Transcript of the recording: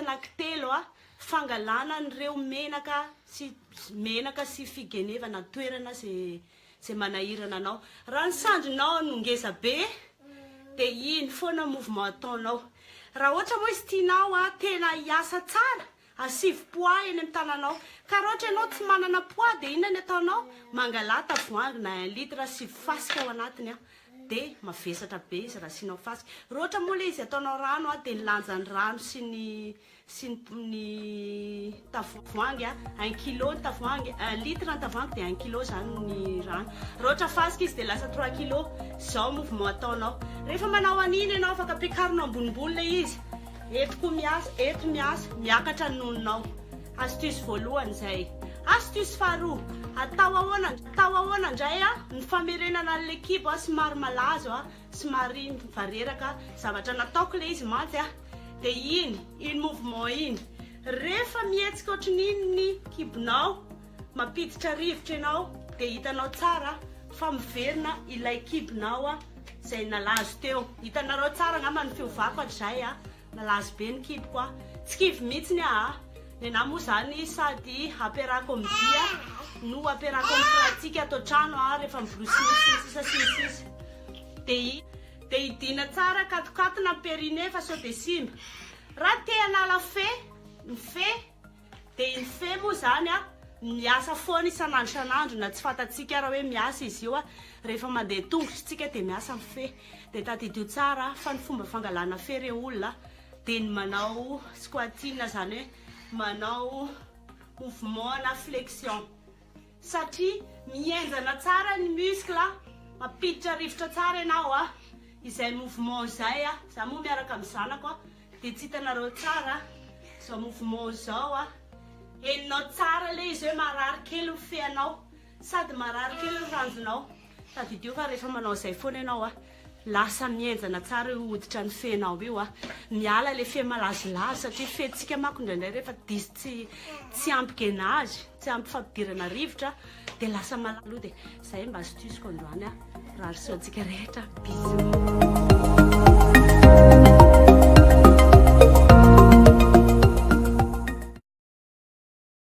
anankitelo fangalana nireo menaka sy figenevana toerana zay manahirana anao. Raha ny sandrinao nongeza be dia iny foana mouvement ataonao. Raha ohatra moa izy tianao tena hiasa tsara, asivy poids eny amin'ny tananao. Ka raha ohatra ianao tsy manana poids dia inona ny ataonao? Mangala tavoahangy na 1 litre asivy fasika ao anatiny dia mavesatra be izy raha asianao fasika. Raha ohatra moa ilay izy ataonao rano dia ny lanjan'ny rano sy ny tavoahangy 1 kilo ny tavoahangy, 1 litre ny tavoahangy dia 1 kilo zany ny rano. Raha ohatra fasika izy dia lasa 3 kilo. Zao mouvement ataonao. Rehefa manao an'iny ianao afaka ampiakarinao ambonimbony ilay izy. Eto miasa, miakatra ny nononao. Astuce voalohany zay. Astuce faharoa, atao ahoana indray ny famerenana l'ekipa somary malazo somary mivareraka zavatra nataoko ilay izy mantsy dia iny mouvement iny. Rehefa mihetsika ohatran'iny ny kibonao, mampiditra rivotra ianao dia hitanao tsara fa miverina ilay kibonao zay nalazo teo. Hitanareo tsara angamba ny fiovako hatrizay nalazo be ny kiboko tsy kivy mihitsiny nena moa zany sady ampiarahako amdia no ampiarahako amin'ny pratika atao trano rehefa mibrosinisy dia idina tsara katokatona périne fa sao dia simba. Raha te hanala ny fe dia iny fe moa zany miasa foana isanandro na tsy fantatsika raha hoe miasa izy io rehefa mandeha tongotra tsika dia miasa amin'ny fe. Dia tadidio tsara fa ny fomba fangalana fe reo olona dia ny manao squatine zany hoe manao mouvement na flexion satria mienjana tsara ny muscle mampiditra rivotra tsara ianao izay mouvement zay za moa miaraka amin'ny zanako dia tsy hitanareo tsara zao mouvement zao eninao tsara ilay izy hoe marary kely ny feanao sady marary kely ny ranjonao. Tadidio fa rehefa manao izay foana ianao lasa mienjana tsara hoditra ny fenao io miala le fe malazolazo satria fetsika manko indraindray rehefa diso tsy ampy gainage, tsy ampy fampidirana rivotra dia lasa malalo. Dia zay mba astuce androany raha riseau antsika rehetra. Bisous.